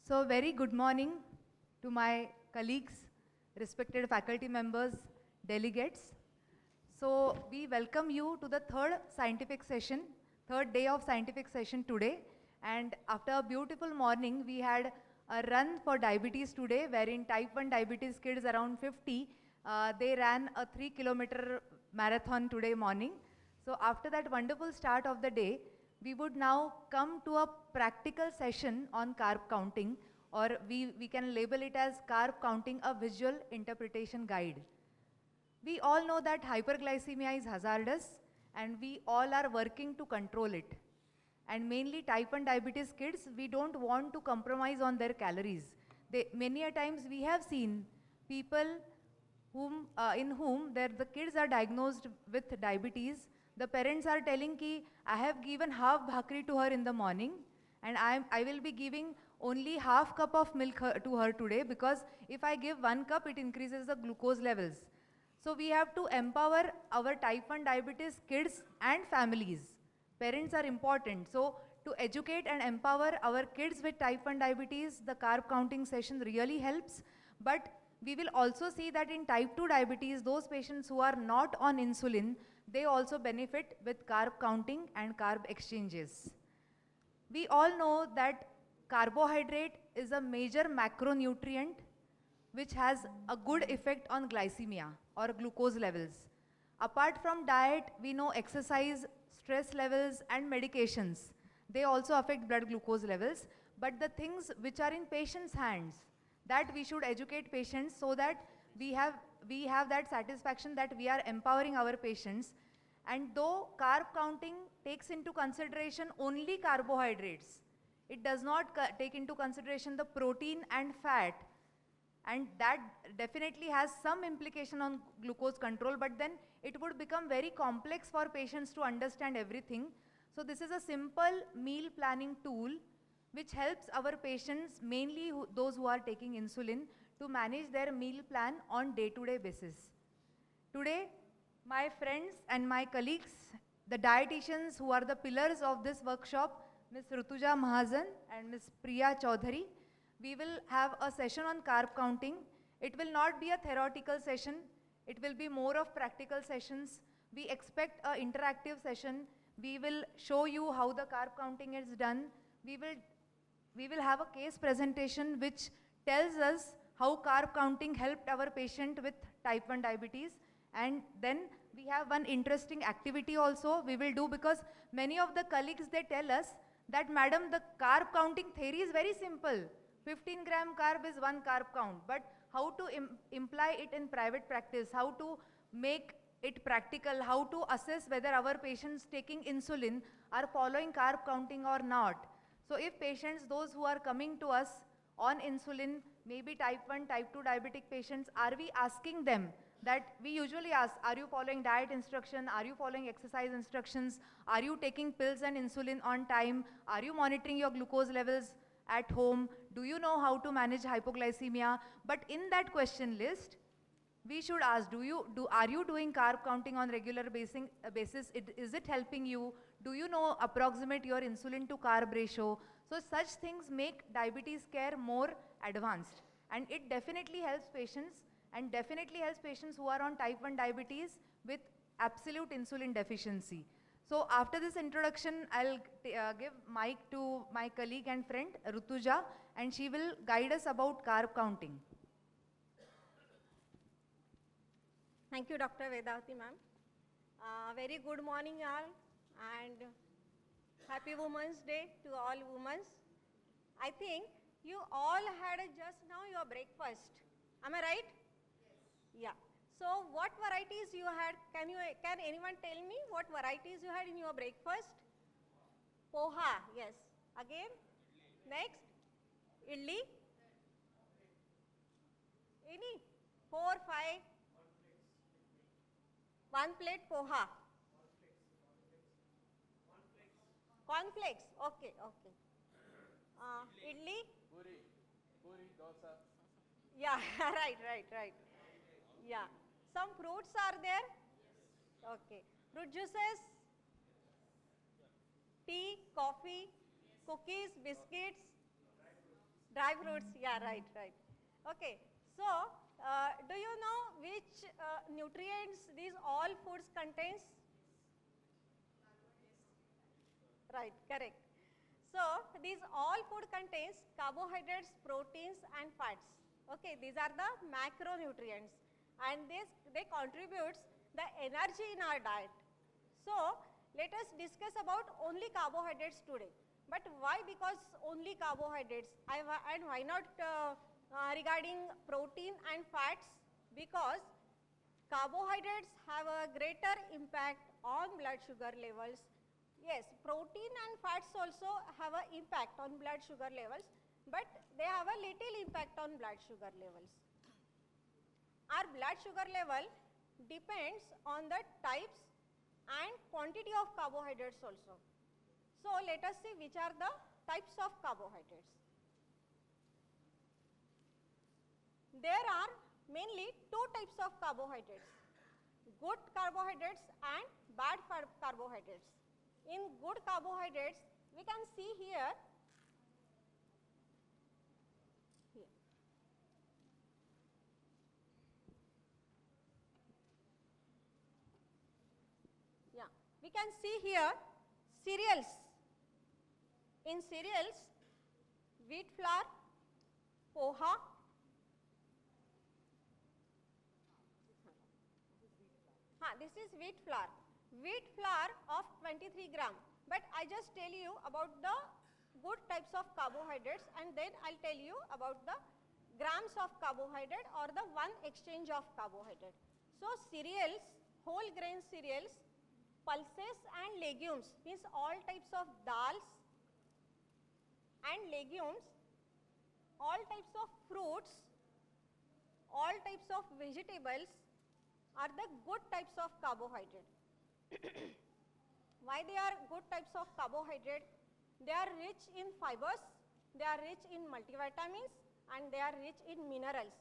So very good morning to my colleagues, respected faculty members, delegates. So we welcome you to the third day of scientific session today. And after a beautiful morning, we had a run for diabetes today, wherein type 1 diabetes kids around 50, they ran a 3-kilometer marathon today morning. So after that wonderful start of the day, we would now come to a practical session on carb counting, or we can label it as carb counting, a visual interpretation guide. We all know that hyperglycemia is hazardous and we all are working to control it. And mainly type 1 diabetes kids, we don't want to compromise on their calories. Many a times we have seen people in whom the kids are diagnosed with diabetes. The parents are telling ki, I have given half bhakri to her in the morning and I will be giving only half cup of milk to her today, because if I give 1 cup, it increases the glucose levels. So we have to empower our type 1 diabetes kids and families. Parents are important. So to educate and empower our kids with type 1 diabetes, the carb counting session really helps. But we will also see that in type 2 diabetes, those patients who are not on insulin, they also benefit with carb counting and carb exchanges. We all know that carbohydrate is a major macronutrient which has a good effect on glycemia or glucose levels. Apart from diet, we know exercise, stress levels and medications, they also affect blood glucose levels. But the things which are in patients' hands, that we should educate patients so that we have that satisfaction that we are empowering our patients. And though carb counting takes into consideration only carbohydrates, it does not take into consideration the protein and fat, and that definitely has some implication on glucose control, but then it would become very complex for patients to understand everything. So this is a simple meal planning tool which helps our patients, mainly those who are taking insulin, to manage their meal plan on day-to-day basis. Today, my friends and my colleagues, the dietitians who are the pillars of this workshop, Ms. Rutuja Mahajan and Ms. Priya Chaudhary, we will have a session on carb counting. It will not be a theoretical session. It will be more of practical sessions. We expect an interactive session. We will show you how the carb counting is done. We will have a case presentation which tells us how carb counting helped our patient with type 1 diabetes. And then we have one interesting activity also we will do, because many of the colleagues, they tell us that, madam, the carb counting theory is very simple. 15 gram carb is 1 carb count, but how to imply it in private practice, how to make it practical, how to assess whether our patients taking insulin are following carb counting or not. So if patients, those who are coming to us on insulin, maybe type 1, type 2 diabetic patients, are we asking them that we usually ask, are you following diet instruction? Are you following exercise instructions? Are you taking pills and insulin on time? Are you monitoring your glucose levels at home? Do you know how to manage hypoglycemia? But in that question list, we should ask, are you doing carb counting on regular basis? Is it helping you? Do you know approximate your insulin to carb ratio? So such things make diabetes care more advanced, and it definitely helps patients, and definitely helps patients who are on type 1 diabetes with absolute insulin deficiency. So after this introduction, I'll give mic to my colleague and friend Rutuja, and she will guide us about carb counting. Thank you, Dr. Vedavati ma'am. Very good morning all, and happy Women's Day to all women. I think you all had just now your breakfast. Am I right? Yes. Yeah. So what varieties you had? Can anyone tell me what varieties you had in your breakfast? Poha, yes. Again? Next? Idli? Any? 4, 5? 1 plate poha. Cornflakes. Okay, okay. Idli? Puri, dosa. Yeah, right. Yeah. Some fruits are there? Yes. Okay. Fruit juices? Tea, coffee, cookies, biscuits, Dry fruits, yeah, right, right. Okay, so do you know which nutrients these all foods contains? Right, correct. So these all food contains carbohydrates, proteins and fats. Okay, these are the macronutrients and they contributes the energy in our diet. So let us discuss about only carbohydrates today. But why? Because only carbohydrates and why not regarding protein and fats? Because carbohydrates have a greater impact on blood sugar levels. Yes, protein and fats also have an impact on blood sugar levels, but they have a little impact on blood sugar levels. Our blood sugar level depends on the types and quantity of carbohydrates also. So let us see which are the types of carbohydrates. There are mainly two types of carbohydrates, good carbohydrates and bad carbohydrates. In good carbohydrates, we can see here, yeah, we can see here cereals. In cereals, wheat flour, poha, this is wheat flour. Wheat flour of 23 gram. But I just tell you about the good types of carbohydrates and then I will tell you about the grams of carbohydrate or the one exchange of carbohydrate. So cereals, whole grain cereals, pulses and legumes means all types of dals and legumes, all types of fruits, all types of vegetables are the good types of carbohydrate. Why they are good types of carbohydrate? They are rich in fibers, they are rich in multivitamins and they are rich in minerals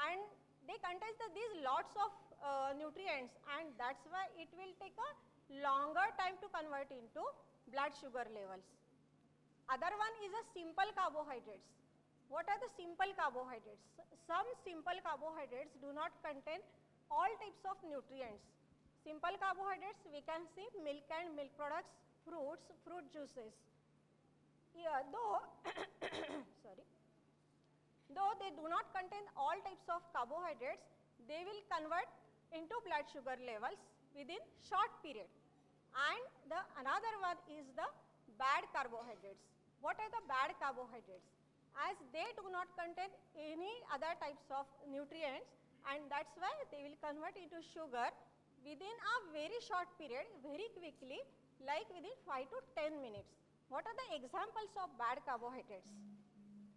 and they contain these lots of nutrients and that's why it will take a longer time to convert into blood sugar levels. Other one is a simple carbohydrates. What are the simple carbohydrates? Some simple carbohydrates do not contain all types of nutrients. Simple carbohydrates we can see milk and milk products, fruits, fruit juices. Here though, sorry, though they do not contain all types of carbohydrates, they will convert into blood sugar levels within short period. And the another one is the bad carbohydrates. What are the bad carbohydrates? As they do not contain any other types of nutrients and that's why they will convert into sugar within a very short period, very quickly, like within 5 to 10 minutes. What are the examples of bad carbohydrates?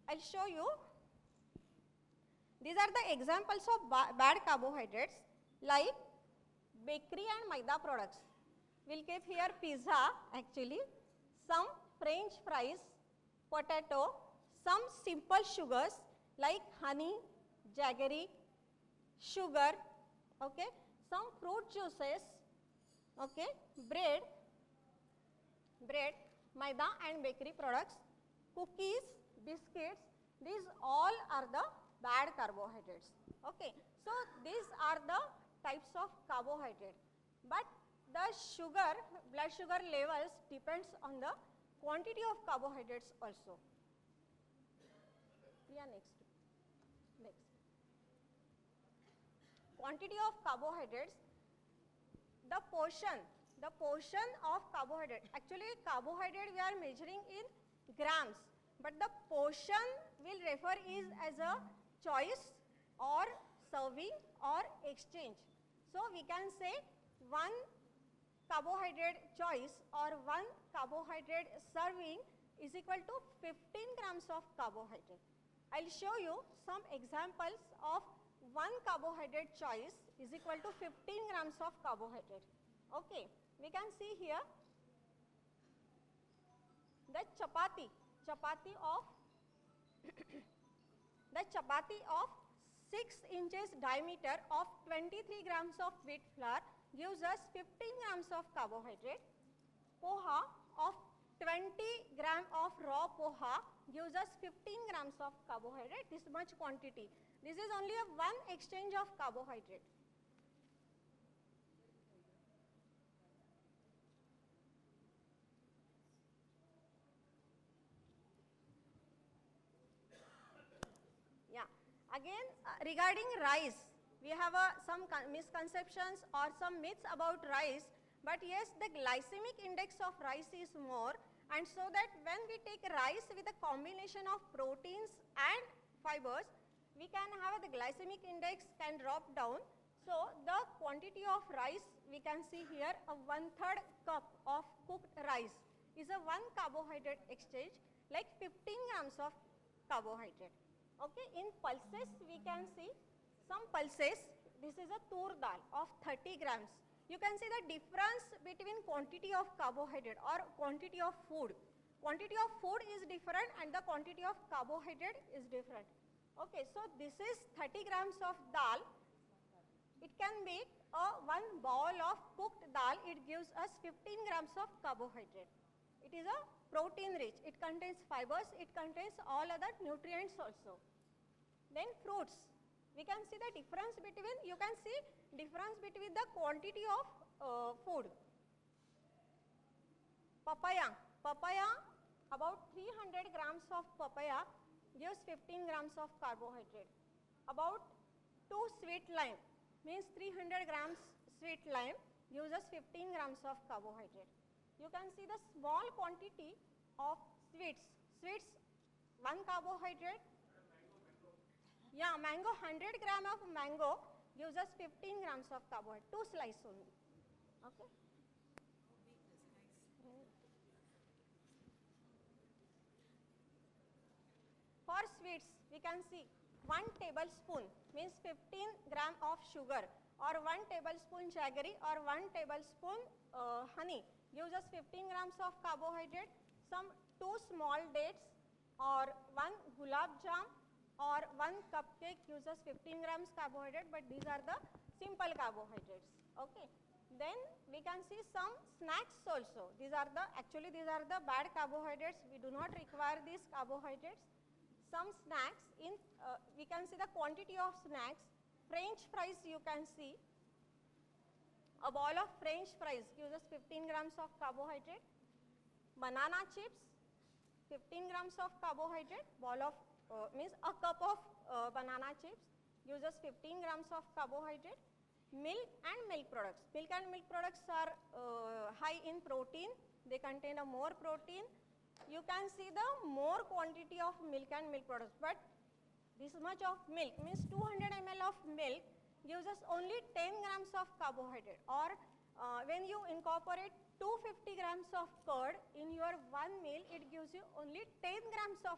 I will show you. These are the examples of bad carbohydrates like bakery and maida products. We will keep here pizza actually, some French fries, potato, some simple sugars like honey, jaggery, sugar, okay, some fruit juices, okay, bread, maida and bakery products, cookies, biscuits, these all are the bad carbohydrates. Okay. So these are the types of carbohydrate, but the sugar, blood sugar levels depends on the quantity of carbohydrates also. Yeah, next. Quantity of carbohydrates, the portion of carbohydrate, actually carbohydrate we are measuring in grams, but the portion will refer is as a choice or serving or exchange. So we can say one carbohydrate choice or one carbohydrate serving is equal to 15 grams of carbohydrate. I will show you some examples of one carbohydrate choice is equal to 15 grams of carbohydrate. Okay, we can see here the chapati of the chapati of 6 inches diameter of 23 grams of wheat flour gives us 15 grams of carbohydrate. Poha of 20 gram of raw poha gives us 15 grams of carbohydrate, this much quantity. This is only a one exchange of carbohydrate. Yeah. Again, regarding rice, we have some misconceptions or some myths about rice, but yes, the glycemic index of rice is more, and so that when we take rice with a combination of proteins and fibers, we can have the glycemic index can drop down. So, the quantity of rice we can see here, a 1/3 cup of cooked rice is a 1 carbohydrate exchange, like 15 grams of carbohydrate. Okay, in pulses we can see some pulses, this is a tur dal of 30 grams. You can see the difference between quantity of carbohydrate or quantity of food. Quantity of food is different and the quantity of carbohydrate is different. Okay, so this is 30 grams of dal. It can make one bowl of cooked dal, it gives us 15 grams of carbohydrate. It is a protein rich, it contains fibers, it contains all other nutrients also. Then fruits, we can see the difference between, you can see difference between the quantity of food. Papaya, about 300 grams of papaya gives 15 grams of carbohydrate. About 2 sweet lime, means 300 grams sweet lime gives us 15 grams of carbohydrate. You can see the small quantity of sweets, 1 carbohydrate. Yeah, mango, 100 gram of mango gives us 15 grams of carbohydrate, 2 slices only. Okay. For sweets, we can see 1 tablespoon means 15 gram of sugar, or 1 tablespoon jaggery, or 1 tablespoon honey gives us 15 grams of carbohydrate. Some 2 small dates or 1 gulab jam or 1 cupcake gives us 15 grams carbohydrate, but these are the simple carbohydrates. Okay. Then we can see some snacks also. These are the, actually these are the bad carbohydrates. We do not require these carbohydrates. Some snacks, in we can see the quantity of snacks. French fries you can see. A ball of French fries gives us 15 grams of carbohydrate. Banana chips, 15 grams of carbohydrate. Ball of means a cup of banana chips gives us 15 grams of carbohydrate. Milk and milk products. Milk and milk products are high in protein. They contain a more protein. You can see the more quantity of milk and milk products, but this much of milk means 200 ml of milk gives us only 10 grams of carbohydrate, or when you incorporate 250 grams of curd in your one meal, it gives you only 10 grams of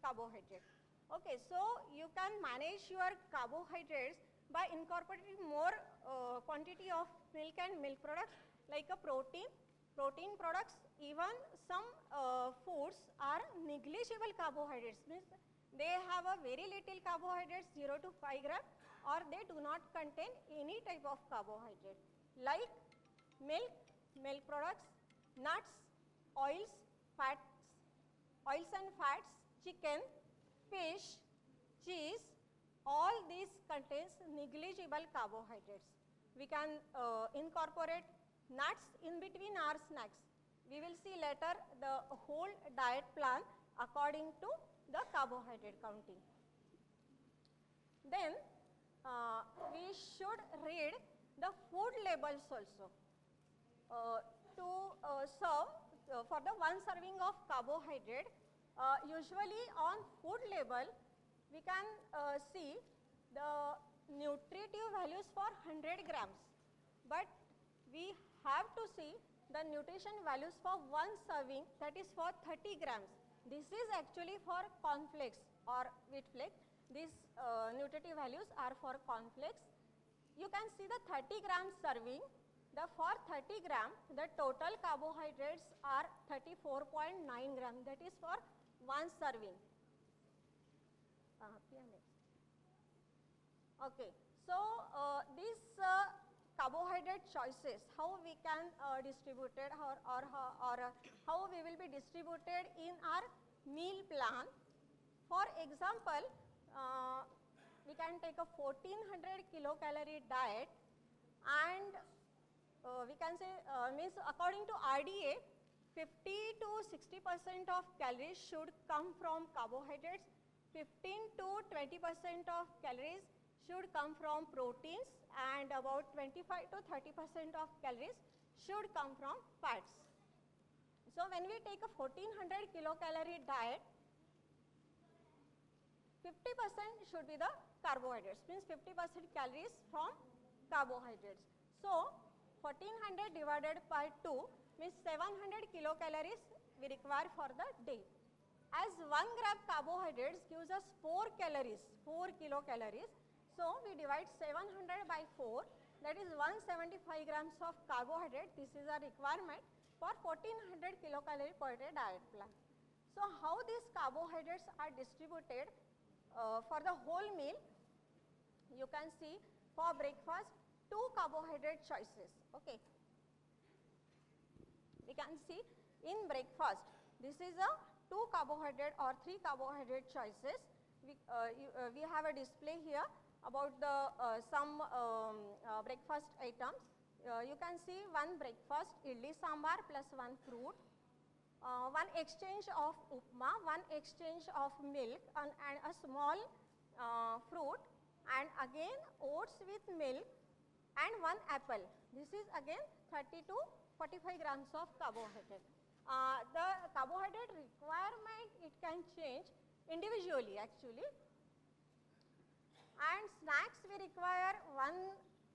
carbohydrate. Okay, so you can manage your carbohydrates by incorporating more quantity of milk and milk products, like a protein products. Even some foods are negligible carbohydrates, means they have a very little carbohydrates, 0 to 5 gram, or they do not contain any type of carbohydrate, like milk, milk products, nuts, oils and fats, chicken, fish, cheese, all these contains negligible carbohydrates. We can incorporate nuts in between our snacks. We will see later the whole diet plan according to the carbohydrate counting. Then we should read the food labels also. To serve for the one serving of carbohydrate, usually on food label we can see the nutritive values for 100 grams, but we have to see the nutrition values for one serving, that is for 30 grams. This is actually for cornflakes or wheat flakes. These nutritive values are for cornflakes. You can see the 30 gram serving. For 30 gram, the total carbohydrates are 34.9 gram. That is for one serving. Okay. So these carbohydrate choices, how we can distribute it, or how we will be distributed in our meal plan. For example, we can take a 1400 kilocalorie diet, and we can say means according to RDA, 50 to 60% of calories should come from carbohydrates, 15 to 20% of calories should come from proteins, and about 25 to 30% of calories should come from fats. So when we take a 1400 kilocalorie diet, 50% should be the carbohydrates, means 50% calories from carbohydrates. So 1400 divided by 2 means 700 kilocalories we require for the day. As 1 gram carbohydrates gives us 4 calories, 4 kilocalories. So we divide 700 by 4, that is 175 grams of carbohydrate. This is a requirement for 1400 kilocalorie per day diet plan. So how these carbohydrates are distributed for the whole meal? You can see for breakfast 2 carbohydrate choices. Okay, we can see in breakfast this is a 2 carbohydrate or 3 carbohydrate choices. We have a display here about the some breakfast items. You can see one breakfast idli sambar plus 1 fruit, one exchange of upma, one exchange of milk, and a small fruit, and again oats with milk and 1 apple. This is again 30 to 45 grams of carbohydrate. The carbohydrate requirement, it can change individually actually. And snacks we require 1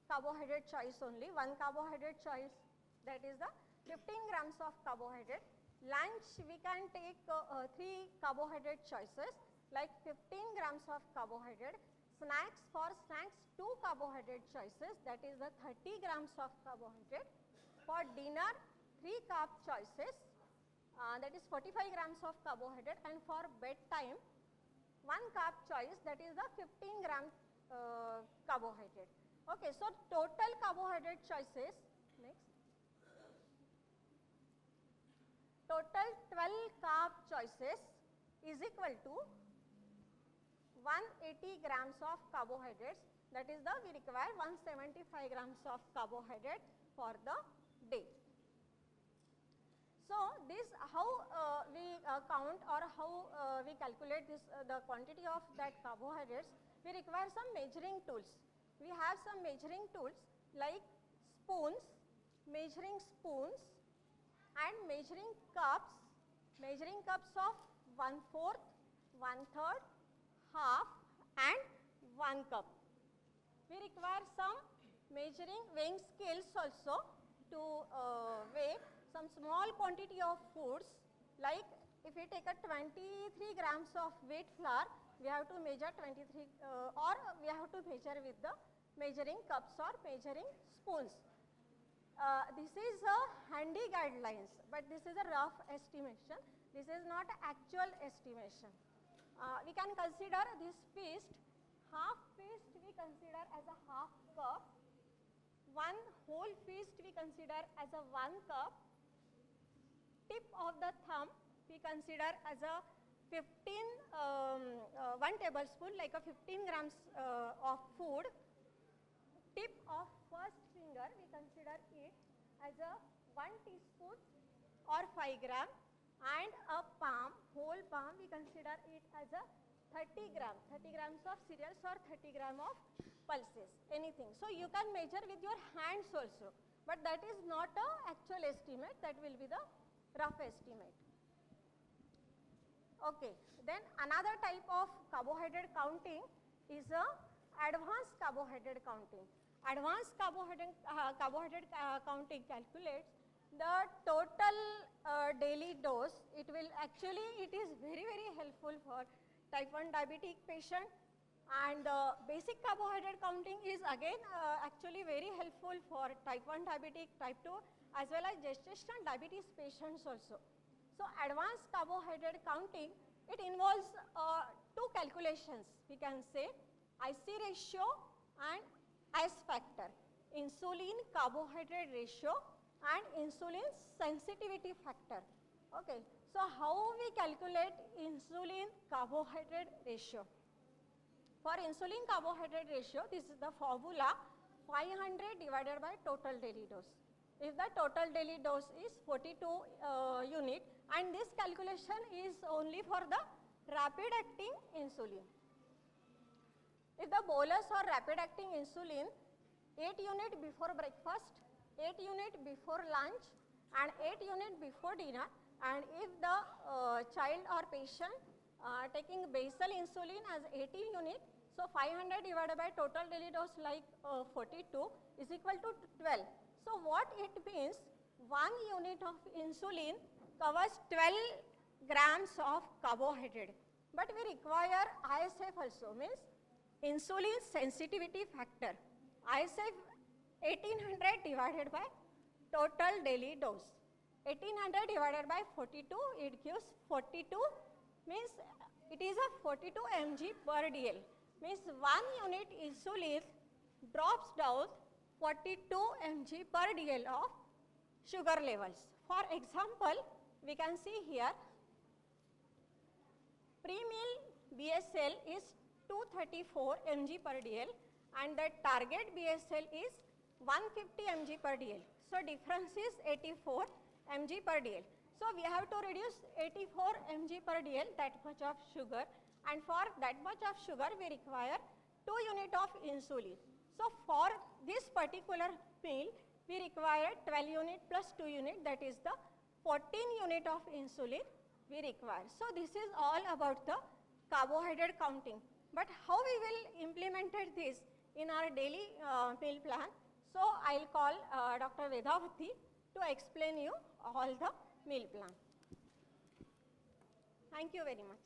carbohydrate choice only, 1 carbohydrate choice, that is the 15 grams of carbohydrate. Lunch we can take 3 carbohydrate choices like 15 grams of carbohydrate. Snacks, for snacks 2 carbohydrate choices, that is the 30 grams of carbohydrate. For dinner 3 carb choices, that is 45 grams of carbohydrate, and for bedtime 1 carb choice, that is the 15 gram carbohydrate. Okay, so total carbohydrate choices, next, total 12 carb choices is equal to 180 grams of carbohydrates, that is the we require 175 grams of carbohydrate for the day. So this how we count or how we calculate this the quantity of that carbohydrates. We require some measuring tools. We have some measuring tools like spoons, measuring spoons, and measuring cups of 1/4, 1/3, half, and 1 cup. We require some measuring weighing scales also to weigh some small quantity of foods, like if we take a 23 grams of wheat flour, we have to measure 23 or we have to measure with the measuring cups or measuring spoons. This is a handy guidelines, but this is a rough estimation. This is not actual estimation. We can consider this feast, half feast we consider as a half cup, 1 whole feast we consider as a 1 cup, tip of the thumb we consider as a 1 tablespoon, like a 15 grams of food. Tip of first finger we consider it as a 1 teaspoon or 5 gram, and a palm, whole palm we consider it as a 30 grams of cereals or 30 gram of pulses, anything. So you can measure with your hands also, but that is not a actual estimate, that will be the rough estimate. Okay, then another type of carbohydrate counting is a advanced carbohydrate counting. Advanced carbohydrate counting calculates the total daily dose. It will actually, it is very helpful for type 1 diabetic patient, and basic carbohydrate counting is again actually very helpful for type 1 diabetic, type 2 as well as gestational diabetes patients also. So advanced carbohydrate counting, it involves 2 calculations, we can say IC ratio and S factor, insulin carbohydrate ratio and insulin sensitivity factor. Okay, So how we calculate insulin carbohydrate ratio? For insulin carbohydrate ratio, this is the formula 500 divided by total daily dose. If the total daily dose is 42 unit, and this calculation is only for the rapid acting insulin. If the bolus or rapid acting insulin 8 unit before breakfast, 8 unit before lunch and 8 unit before dinner, and if the child or patient taking basal insulin as 80 unit, so 500 divided by total daily dose like 42 is equal to 12. So what it means, 1 unit of insulin covers 12 grams of carbohydrate, but we require ISF also, means insulin sensitivity factor. ISF 1800 divided by total daily dose. 1800 divided by 42, it gives 42, means it is a 42 mg per dl, means 1 unit insulin drops down 42 mg per dl of sugar levels. For example, we can see here pre-meal BSL is 234 mg per dl and the target BSL is 150 mg per dl. So difference is 84 mg per dl. So we have to reduce 84 mg per dl, that much of sugar, and for that much of sugar we require 2 unit of insulin. So for this particular meal we require 12 unit plus 2 unit, that is the 14 unit of insulin we require. So this is all about the carbohydrate counting. But how we will implement this in our daily meal plan? So I will call Dr. Vedavati to explain you all the meal plan. Thank you very much.